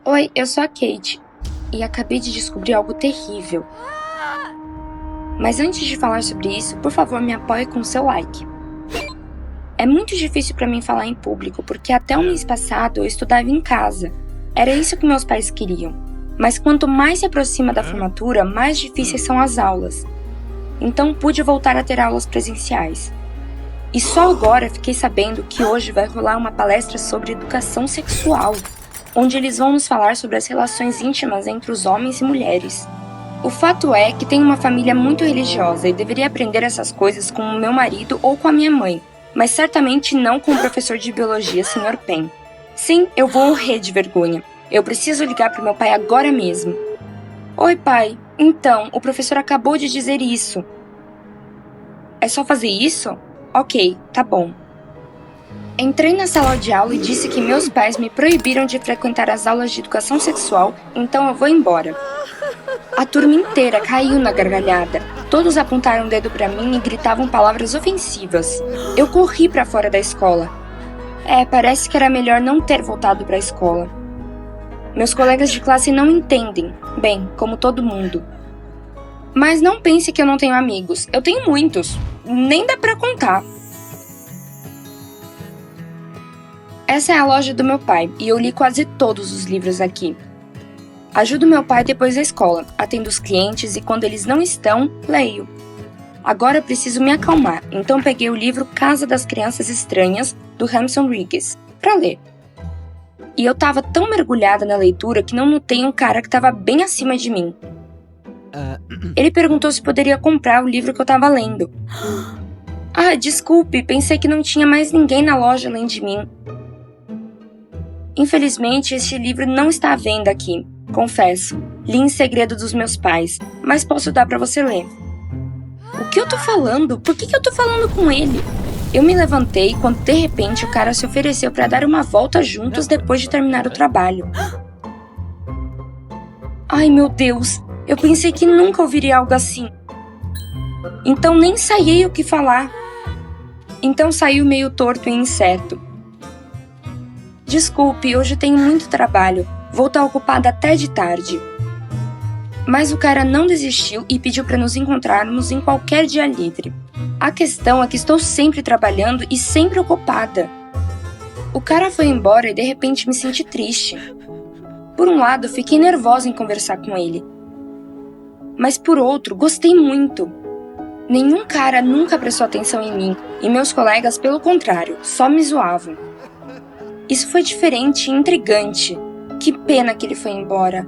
Oi, eu sou a Kate e acabei de descobrir algo terrível. Mas antes de falar sobre isso, por favor, me apoie com seu like. É muito difícil para mim falar em público, porque até o mês passado eu estudava em casa. Era isso que meus pais queriam. Mas quanto mais se aproxima da formatura, mais difíceis são as aulas. Então pude voltar a ter aulas presenciais. E só agora fiquei sabendo que hoje vai rolar uma palestra sobre educação sexual, onde eles vão nos falar sobre as relações íntimas entre os homens e mulheres. O fato é que tenho uma família muito religiosa e deveria aprender essas coisas com o meu marido ou com a minha mãe, mas certamente não com o professor de biologia, Sr. Pen. Sim, eu vou morrer de vergonha. Eu preciso ligar para meu pai agora mesmo. Oi, pai. Então, o professor acabou de dizer isso. É só fazer isso? Ok, tá bom. Entrei na sala de aula e disse que meus pais me proibiram de frequentar as aulas de educação sexual, então eu vou embora. A turma inteira caiu na gargalhada. Todos apontaram o dedo pra mim e gritavam palavras ofensivas. Eu corri pra fora da escola. Parece que era melhor não ter voltado pra escola. Meus colegas de classe não entendem, bem, como todo mundo. Mas não pense que eu não tenho amigos. Eu tenho muitos. Nem dá pra contar. Essa é a loja do meu pai e eu li quase todos os livros aqui. Ajudo meu pai depois da escola, atendo os clientes e quando eles não estão, leio. Agora preciso me acalmar, então peguei o livro Casa das Crianças Estranhas, do Hamson Riggs, pra ler. E eu tava tão mergulhada na leitura que não notei um cara que tava bem acima de mim. Ele perguntou se poderia comprar o livro que eu tava lendo. Desculpe, pensei que não tinha mais ninguém na loja além de mim. Infelizmente, este livro não está à venda aqui, confesso. Li em segredo dos meus pais, mas posso dar pra você ler. O que eu tô falando? Por que eu tô falando com ele? Eu me levantei quando de repente o cara se ofereceu pra dar uma volta juntos depois de terminar o trabalho. Ai, meu Deus! Eu pensei que nunca ouviria algo assim. Então nem sabia o que falar. Então saiu meio torto e incerto. Desculpe, hoje tenho muito trabalho. Vou estar ocupada até de tarde. Mas o cara não desistiu e pediu para nos encontrarmos em qualquer dia livre. A questão é que estou sempre trabalhando e sempre ocupada. O cara foi embora e de repente me senti triste. Por um lado, fiquei nervosa em conversar com ele. Mas por outro, gostei muito. Nenhum cara nunca prestou atenção em mim e meus colegas, pelo contrário, só me zoavam. Isso foi diferente e intrigante. Que pena que ele foi embora.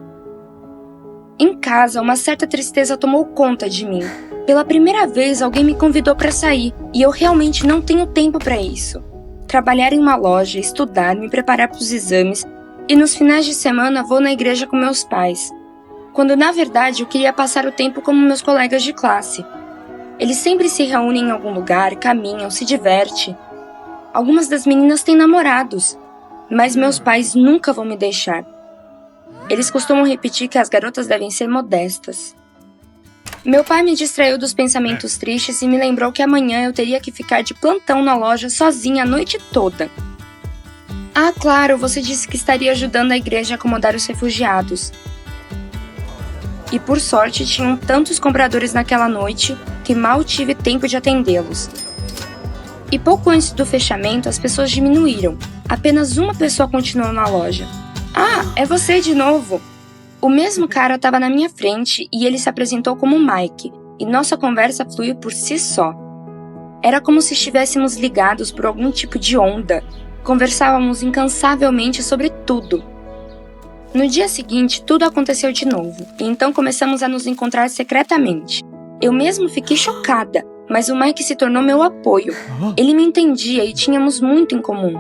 Em casa, uma certa tristeza tomou conta de mim. Pela primeira vez, alguém me convidou para sair e eu realmente não tenho tempo para isso. Trabalhar em uma loja, estudar, me preparar para os exames e nos finais de semana vou na igreja com meus pais. Quando na verdade eu queria passar o tempo como meus colegas de classe. Eles sempre se reúnem em algum lugar, caminham, se divertem. Algumas das meninas têm namorados. Mas meus pais nunca vão me deixar. Eles costumam repetir que as garotas devem ser modestas. Meu pai me distraiu dos pensamentos tristes e me lembrou que amanhã eu teria que ficar de plantão na loja sozinha a noite toda. Claro, você disse que estaria ajudando a igreja a acomodar os refugiados. E por sorte tinham tantos compradores naquela noite que mal tive tempo de atendê-los. E pouco antes do fechamento, as pessoas diminuíram. Apenas uma pessoa continuou na loja. É você de novo! O mesmo cara estava na minha frente e ele se apresentou como Mike, e nossa conversa fluiu por si só. Era como se estivéssemos ligados por algum tipo de onda. Conversávamos incansavelmente sobre tudo. No dia seguinte, tudo aconteceu de novo, e então começamos a nos encontrar secretamente. Eu mesmo fiquei chocada. Mas o Mike se tornou meu apoio. Ele me entendia e tínhamos muito em comum.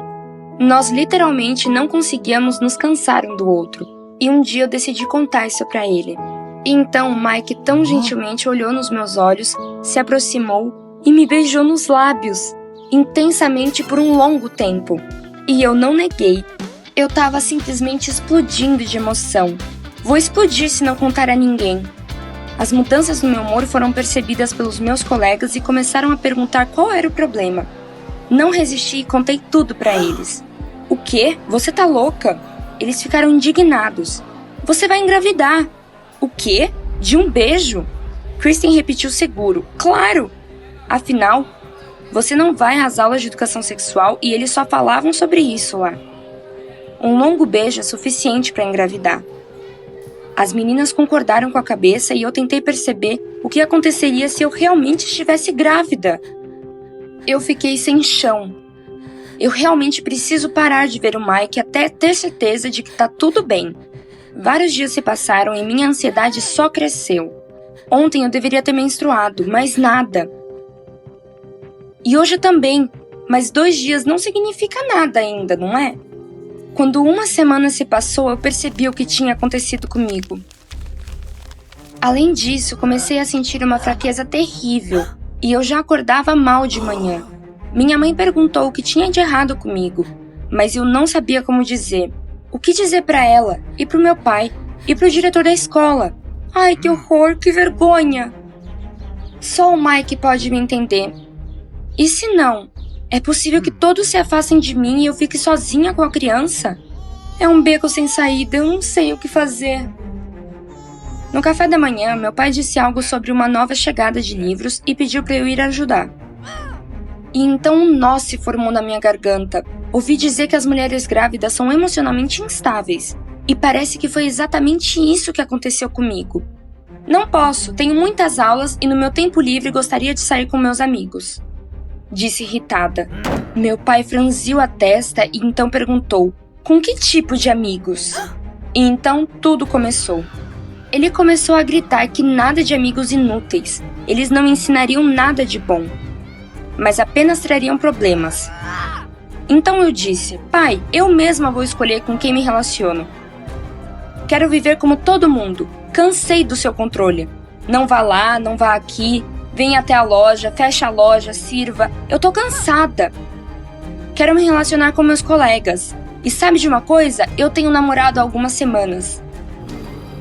Nós literalmente não conseguíamos nos cansar um do outro. E um dia eu decidi contar isso pra ele. E então o Mike tão gentilmente olhou nos meus olhos, se aproximou e me beijou nos lábios. Intensamente por um longo tempo. E eu não neguei. Eu tava simplesmente explodindo de emoção. Vou explodir se não contar a ninguém. As mudanças no meu humor foram percebidas pelos meus colegas e começaram a perguntar qual era o problema. Não resisti e contei tudo pra eles. O quê? Você tá louca? Eles ficaram indignados. Você vai engravidar. O quê? De um beijo? Kristen repetiu seguro. Claro! Afinal, você não vai às aulas de educação sexual e eles só falavam sobre isso lá. Um longo beijo é suficiente para engravidar. As meninas concordaram com a cabeça e eu tentei perceber o que aconteceria se eu realmente estivesse grávida. Eu fiquei sem chão. Eu realmente preciso parar de ver o Mike até ter certeza de que tá tudo bem. Vários dias se passaram e minha ansiedade só cresceu. Ontem eu deveria ter menstruado, mas nada. E hoje também, mas 2 dias não significa nada ainda, não é? Quando 1 semana se passou, eu percebi o que tinha acontecido comigo. Além disso, comecei a sentir uma fraqueza terrível e eu já acordava mal de manhã. Minha mãe perguntou o que tinha de errado comigo, mas eu não sabia como dizer. O que dizer para ela, e pro meu pai, e pro diretor da escola? Ai, que horror, que vergonha! Só o Mike pode me entender. E se não? É possível que todos se afastem de mim e eu fique sozinha com a criança? É um beco sem saída, eu não sei o que fazer. No café da manhã, meu pai disse algo sobre uma nova chegada de livros e pediu para eu ir ajudar. E então um nó se formou na minha garganta. Ouvi dizer que as mulheres grávidas são emocionalmente instáveis. E parece que foi exatamente isso que aconteceu comigo. Não posso, tenho muitas aulas e no meu tempo livre gostaria de sair com meus amigos. Disse irritada. Meu pai franziu a testa e então perguntou, com que tipo de amigos? E então tudo começou. Ele começou a gritar que nada de amigos inúteis, eles não ensinariam nada de bom, mas apenas trariam problemas. Então eu disse, pai, eu mesma vou escolher com quem me relaciono. Quero viver como todo mundo, cansei do seu controle. Não vá lá, não vá aqui. Venha até a loja, feche a loja, sirva. Eu tô cansada. Quero me relacionar com meus colegas. E sabe de uma coisa? Eu tenho namorado há algumas semanas.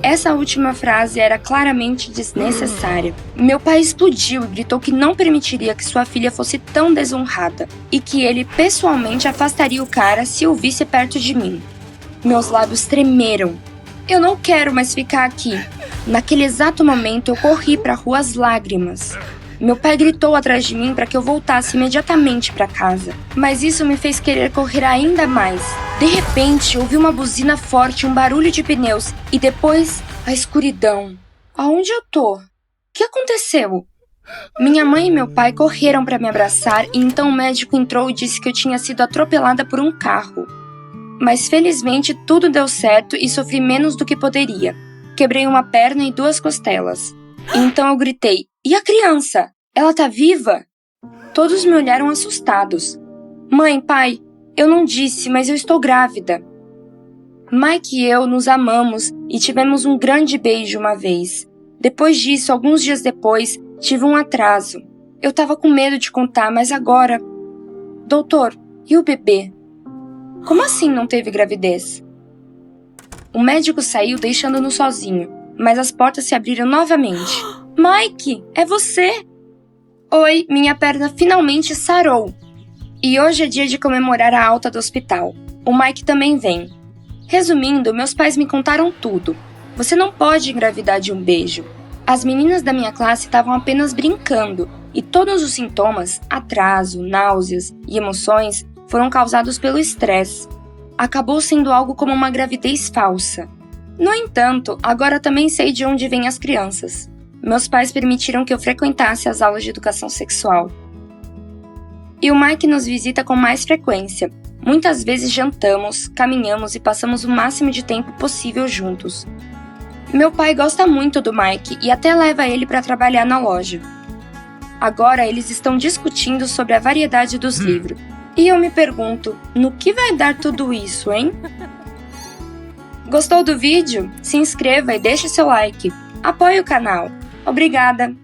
Essa última frase era claramente desnecessária. Meu pai explodiu e gritou que não permitiria que sua filha fosse tão desonrada e que ele pessoalmente afastaria o cara se o visse perto de mim. Meus lábios tremeram. Eu não quero mais ficar aqui. Naquele exato momento, eu corri para a rua às lágrimas. Meu pai gritou atrás de mim para que eu voltasse imediatamente para casa. Mas isso me fez querer correr ainda mais. De repente, ouvi uma buzina forte, um barulho de pneus e depois a escuridão. Aonde eu tô? O que aconteceu? Minha mãe e meu pai correram para me abraçar e então o médico entrou e disse que eu tinha sido atropelada por um carro. Mas felizmente tudo deu certo e sofri menos do que poderia. Quebrei uma perna e 2 costelas. E então eu gritei, e a criança? Ela tá viva? Todos me olharam assustados. Mãe, pai, eu não disse, mas eu estou grávida. Mike e eu nos amamos e tivemos um grande beijo uma vez. Depois disso, alguns dias depois, tive um atraso. Eu tava com medo de contar, mas agora... Doutor, e o bebê? Como assim não teve gravidez? O médico saiu deixando-nos sozinho, mas as portas se abriram novamente. Mike, é você? Oi, minha perna finalmente sarou. E hoje é dia de comemorar a alta do hospital. O Mike também vem. Resumindo, meus pais me contaram tudo. Você não pode engravidar de um beijo. As meninas da minha classe estavam apenas brincando, e todos os sintomas, atraso, náuseas e emoções, foram causados pelo estresse. Acabou sendo algo como uma gravidez falsa. No entanto, agora também sei de onde vêm as crianças. Meus pais permitiram que eu frequentasse as aulas de educação sexual. E o Mike nos visita com mais frequência. Muitas vezes jantamos, caminhamos e passamos o máximo de tempo possível juntos. Meu pai gosta muito do Mike e até leva ele para trabalhar na loja. Agora eles estão discutindo sobre a variedade dos livros. E eu me pergunto, no que vai dar tudo isso, hein? Gostou do vídeo? Se inscreva e deixe seu like. Apoie o canal. Obrigada!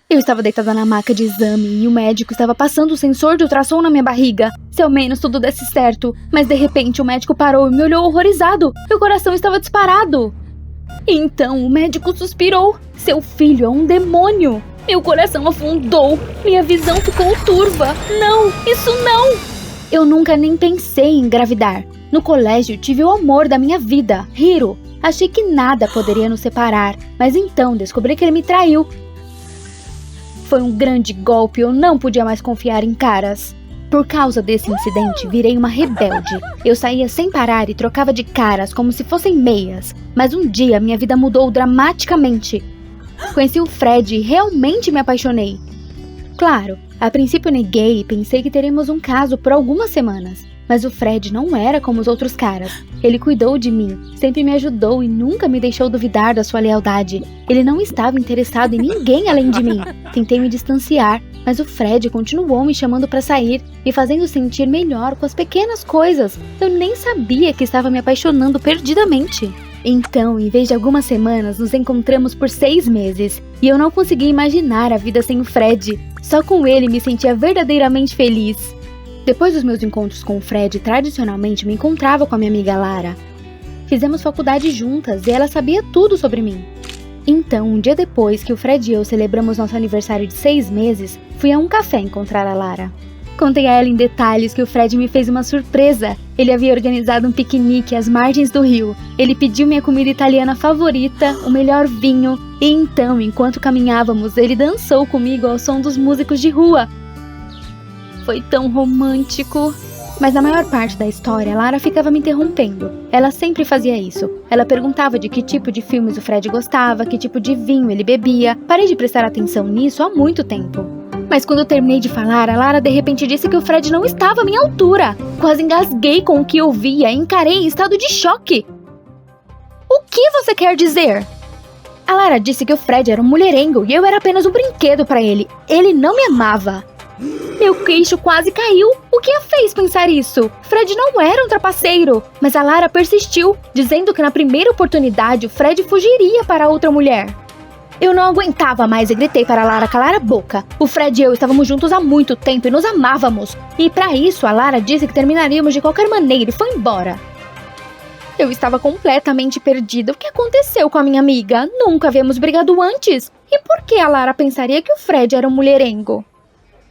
Eu estava deitada na maca de exame e o médico estava passando o sensor de ultrassom na minha barriga. Se ao menos tudo desse certo. Mas de repente o médico parou e me olhou horrorizado. Meu coração estava disparado. Então o médico suspirou. Seu filho é um demônio. Meu coração afundou. Minha visão ficou turva. Não, isso não! Eu nunca nem pensei em engravidar. No colégio, tive o amor da minha vida, Hiro. Achei que nada poderia nos separar, mas então descobri que ele me traiu. Foi um grande golpe, eu não podia mais confiar em caras. Por causa desse incidente, virei uma rebelde. Eu saía sem parar e trocava de caras como se fossem meias. Mas um dia minha vida mudou dramaticamente. Conheci o Fred e realmente me apaixonei. Claro, a princípio neguei e pensei que teríamos um caso por algumas semanas. Mas o Fred não era como os outros caras. Ele cuidou de mim, sempre me ajudou e nunca me deixou duvidar da sua lealdade. Ele não estava interessado em ninguém além de mim. Tentei me distanciar, mas o Fred continuou me chamando para sair, me fazendo sentir melhor com as pequenas coisas. Eu nem sabia que estava me apaixonando perdidamente. Então, em vez de algumas semanas, nos encontramos por 6 meses. E eu não conseguia imaginar a vida sem o Fred. Só com ele me sentia verdadeiramente feliz. Depois dos meus encontros com o Fred, tradicionalmente me encontrava com a minha amiga Lara. Fizemos faculdade juntas e ela sabia tudo sobre mim. Então, um dia depois que o Fred e eu celebramos nosso aniversário de 6 meses, fui a um café encontrar a Lara. Contei a ela em detalhes que o Fred me fez uma surpresa. Ele havia organizado um piquenique às margens do rio. Ele pediu minha comida italiana favorita, o melhor vinho. E então, enquanto caminhávamos, ele dançou comigo ao som dos músicos de rua. Foi tão romântico. Mas na maior parte da história, Lara ficava me interrompendo. Ela sempre fazia isso. Ela perguntava de que tipo de filmes o Fred gostava, que tipo de vinho ele bebia. Parei de prestar atenção nisso há muito tempo. Mas quando eu terminei de falar, a Lara de repente disse que o Fred não estava à minha altura. Quase engasguei com o que ouvia e encarei em estado de choque. O que você quer dizer? A Lara disse que o Fred era um mulherengo e eu era apenas um brinquedo para ele. Ele não me amava. Meu queixo quase caiu. O que a fez pensar isso? Fred não era um trapaceiro. Mas a Lara persistiu, dizendo que na primeira oportunidade o Fred fugiria para outra mulher. Eu não aguentava mais e gritei para a Lara calar a boca. O Fred e eu estávamos juntos há muito tempo e nos amávamos. E para isso a Lara disse que terminaríamos de qualquer maneira e foi embora. Eu estava completamente perdida. O que aconteceu com a minha amiga? Nunca havíamos brigado antes. E por que a Lara pensaria que o Fred era um mulherengo?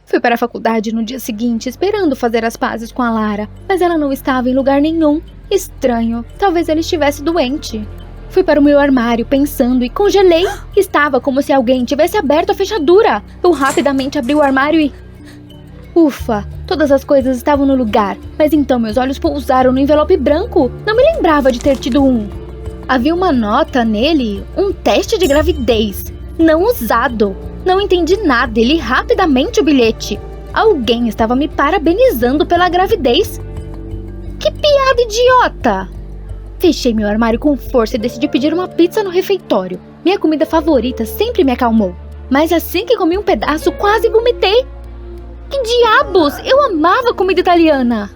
Fui para a faculdade no dia seguinte, esperando fazer as pazes com a Lara, mas ela não estava em lugar nenhum. Estranho, talvez ela estivesse doente. Fui para o meu armário pensando e congelei. Estava como se alguém tivesse aberto a fechadura. Eu rapidamente abri o armário e... Ufa, todas as coisas estavam no lugar, mas então meus olhos pousaram no envelope branco. Não me lembrava de ter tido um. Havia uma nota nele, um teste de gravidez, não usado. Não entendi nada e li rapidamente o bilhete. Alguém estava me parabenizando pela gravidez. Que piada idiota! Fechei meu armário com força e decidi pedir uma pizza no refeitório. Minha comida favorita sempre me acalmou. Mas assim que comi um pedaço, quase vomitei. Que diabos! Eu amava comida italiana!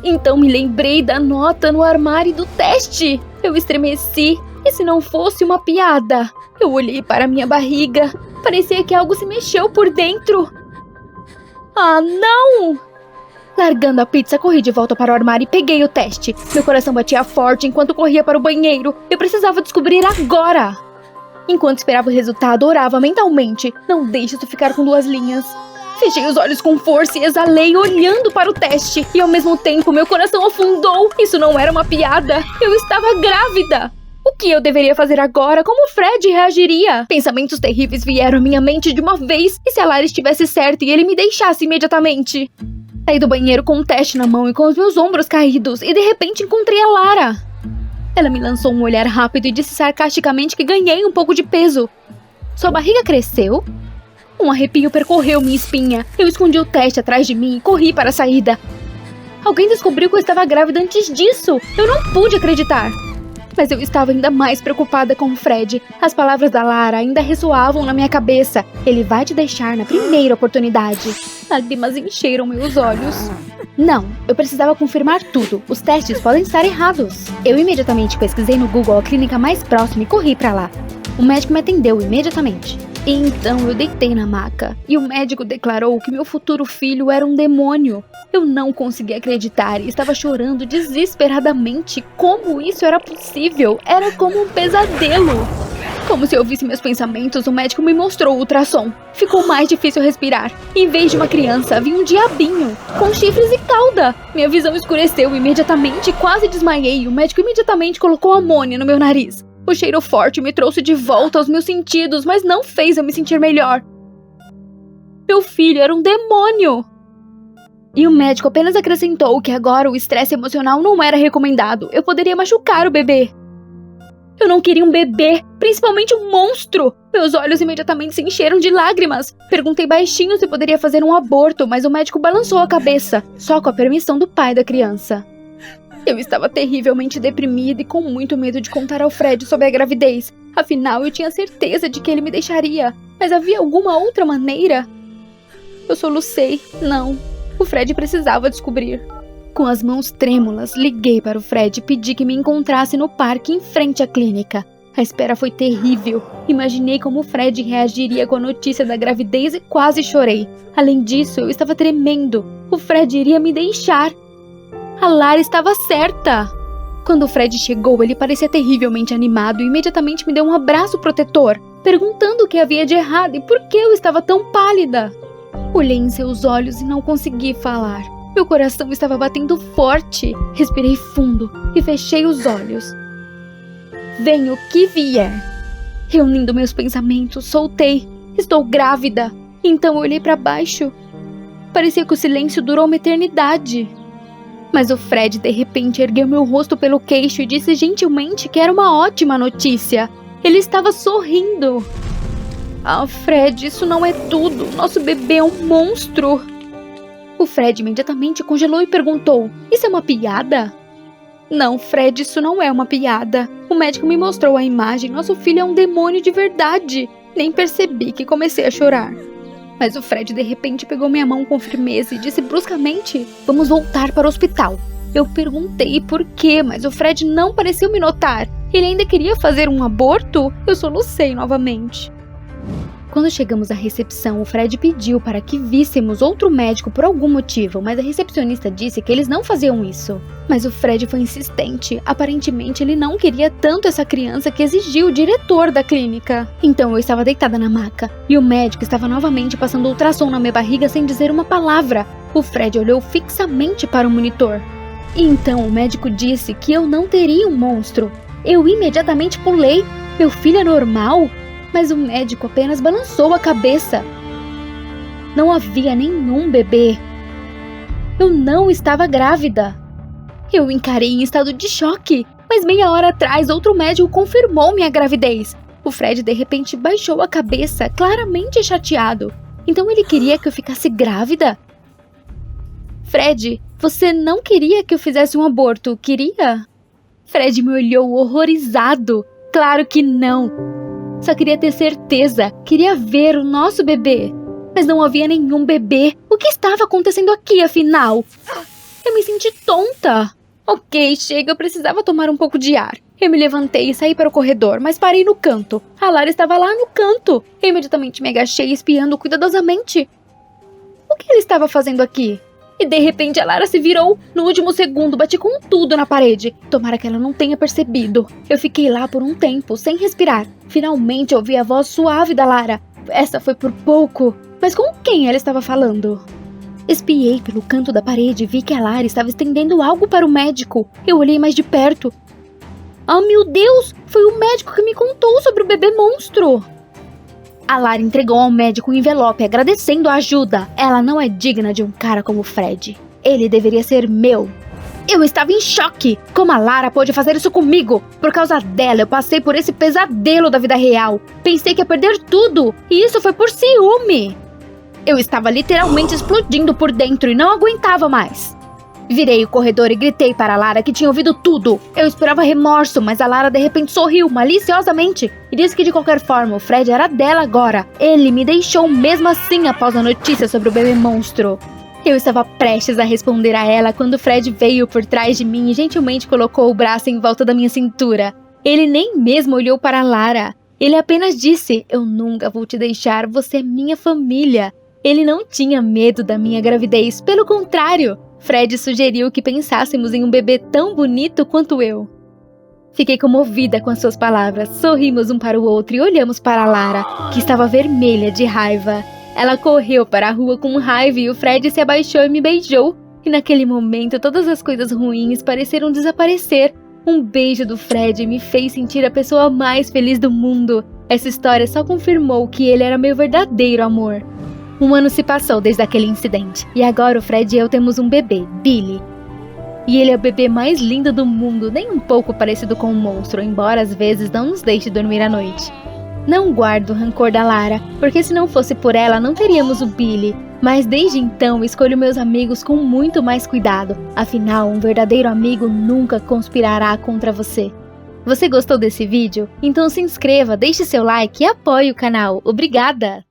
Então me lembrei da nota no armário do teste. Eu estremeci. E se não fosse uma piada? Eu olhei para minha barriga. Parecia que algo se mexeu por dentro. Ah, não! Largando a pizza, corri de volta para o armário e peguei o teste. Meu coração batia forte enquanto corria para o banheiro. Eu precisava descobrir agora. Enquanto esperava o resultado, orava mentalmente. Não deixe isso ficar com 2 linhas. Fechei os olhos com força e exalei olhando para o teste. E ao mesmo tempo, meu coração afundou. Isso não era uma piada. Eu estava grávida. O que eu deveria fazer agora? Como o Fred reagiria? Pensamentos terríveis vieram à minha mente de uma vez. E se a Lara estivesse certa e ele me deixasse imediatamente? Saí do banheiro com um teste na mão e com os meus ombros caídos. E de repente encontrei a Lara. Ela me lançou um olhar rápido e disse sarcasticamente que ganhei um pouco de peso. Sua barriga cresceu? Um arrepio percorreu minha espinha. Eu escondi o teste atrás de mim e corri para a saída. Alguém descobriu que eu estava grávida antes disso. Eu não pude acreditar. Mas eu estava ainda mais preocupada com o Fred. As palavras da Lara ainda ressoavam na minha cabeça. Ele vai te deixar na primeira oportunidade. Lágrimas encheram meus olhos. Não, eu precisava confirmar tudo. Os testes podem estar errados. Eu imediatamente pesquisei no Google a clínica mais próxima e corri para lá. O médico me atendeu imediatamente. E então eu deitei na maca. E o médico declarou que meu futuro filho era um demônio. Eu não conseguia acreditar e estava chorando desesperadamente. Como isso era possível? Era como um pesadelo. Como se eu ouvisse meus pensamentos, o médico me mostrou o ultrassom. Ficou mais difícil respirar. Em vez de uma criança, vi um diabinho, com chifres e cauda. Minha visão escureceu imediatamente e quase desmaiei. O médico imediatamente colocou amônia no meu nariz. O cheiro forte me trouxe de volta aos meus sentidos, mas não fez eu me sentir melhor. Meu filho era um demônio! E o médico apenas acrescentou que agora o estresse emocional não era recomendado. Eu poderia machucar o bebê. Eu não queria um bebê, principalmente um monstro. Meus olhos imediatamente se encheram de lágrimas. Perguntei baixinho se poderia fazer um aborto, mas o médico balançou a cabeça, só com a permissão do pai da criança. Eu estava terrivelmente deprimida e com muito medo de contar ao Fred sobre a gravidez. Afinal, eu tinha certeza de que ele me deixaria. Mas havia alguma outra maneira? Eu solucei. Não. O Fred precisava descobrir. Com as mãos trêmulas, liguei para o Fred e pedi que me encontrasse no parque em frente à clínica. A espera foi terrível. Imaginei como o Fred reagiria com a notícia da gravidez e quase chorei. Além disso, eu estava tremendo. O Fred iria me deixar. A Lara estava certa. Quando o Fred chegou, ele parecia terrivelmente animado e imediatamente me deu um abraço protetor, perguntando o que havia de errado e por que eu estava tão pálida. Olhei em seus olhos e não consegui falar. Meu coração estava batendo forte. Respirei fundo e fechei os olhos. Venha o que vier. Reunindo meus pensamentos, soltei. Estou grávida. Então eu olhei para baixo. Parecia que o silêncio durou uma eternidade. Mas o Fred, de repente, ergueu meu rosto pelo queixo e disse gentilmente que era uma ótima notícia. Ele estava sorrindo. Ah, Fred, isso não é tudo. Nosso bebê é um monstro. O Fred imediatamente congelou e perguntou: isso é uma piada? Não, Fred, isso não é uma piada. O médico me mostrou a imagem. Nosso filho é um demônio de verdade. Nem percebi que comecei a chorar. Mas o Fred de repente pegou minha mão com firmeza e disse bruscamente: vamos voltar para o hospital. Eu perguntei por quê, mas o Fred não pareceu me notar. Ele ainda queria fazer um aborto? Eu solucei novamente. Quando chegamos à recepção, o Fred pediu para que víssemos outro médico por algum motivo, mas a recepcionista disse que eles não faziam isso. Mas o Fred foi insistente. Aparentemente, ele não queria tanto essa criança que exigiu o diretor da clínica. Então eu estava deitada na maca, e o médico estava novamente passando ultrassom na minha barriga sem dizer uma palavra. O Fred olhou fixamente para o monitor. E então o médico disse que eu não teria um monstro. Eu imediatamente pulei. Meu filho é normal? Mas o médico apenas balançou a cabeça. Não havia nenhum bebê. Eu não estava grávida. Eu encarei em estado de choque, mas meia hora atrás outro médico confirmou minha gravidez. O Fred de repente baixou a cabeça, claramente chateado. Então ele queria que eu ficasse grávida? Fred, você não queria que eu fizesse um aborto, queria? Fred me olhou horrorizado. Claro que não. Só queria ter certeza, queria ver o nosso bebê. Mas não havia nenhum bebê. O que estava acontecendo aqui, afinal? Eu me senti tonta. Ok, chega, eu precisava tomar um pouco de ar. Eu me levantei e saí para o corredor, mas parei no canto. A Lara estava lá no canto. Eu imediatamente me agachei, espiando cuidadosamente. O que ele estava fazendo aqui? E de repente a Lara se virou. No último segundo, bati com tudo na parede. Tomara que ela não tenha percebido. Eu fiquei lá por um tempo, sem respirar. Finalmente ouvi a voz suave da Lara. Essa foi por pouco. Mas com quem ela estava falando? Espiei pelo canto da parede e vi que a Lara estava estendendo algo para o médico. Eu olhei mais de perto. Oh, meu Deus! Foi o médico que me contou sobre o bebê monstro. A Lara entregou ao médico um envelope agradecendo a ajuda. Ela não é digna de um cara como Fred. Ele deveria ser meu. Eu estava em choque. Como a Lara pôde fazer isso comigo? Por causa dela, eu passei por esse pesadelo da vida real. Pensei que ia perder tudo. E isso foi por ciúme. Eu estava literalmente explodindo por dentro e não aguentava mais. Virei o corredor e gritei para a Lara que tinha ouvido tudo. Eu esperava remorso, mas a Lara de repente sorriu maliciosamente e disse que de qualquer forma o Fred era dela agora. Ele me deixou mesmo assim após a notícia sobre o bebê monstro. Eu estava prestes a responder a ela quando o Fred veio por trás de mim e gentilmente colocou o braço em volta da minha cintura. Ele nem mesmo olhou para a Lara. Ele apenas disse: eu nunca vou te deixar, você é minha família. Ele não tinha medo da minha gravidez, pelo contrário. Fred sugeriu que pensássemos em um bebê tão bonito quanto eu. Fiquei comovida com as suas palavras. Sorrimos um para o outro e olhamos para Lara, que estava vermelha de raiva. Ela correu para a rua com raiva e o Fred se abaixou e me beijou. E naquele momento todas as coisas ruins pareceram desaparecer. Um beijo do Fred me fez sentir a pessoa mais feliz do mundo. Essa história só confirmou que ele era meu verdadeiro amor. 1 ano se passou desde aquele incidente. E agora o Fred e eu temos um bebê, Billy. E ele é o bebê mais lindo do mundo, nem um pouco parecido com um monstro, embora às vezes não nos deixe dormir à noite. Não guardo o rancor da Lara, porque se não fosse por ela não teríamos o Billy. Mas desde então escolho meus amigos com muito mais cuidado. Afinal, um verdadeiro amigo nunca conspirará contra você. Você gostou desse vídeo? Então se inscreva, deixe seu like e apoie o canal. Obrigada!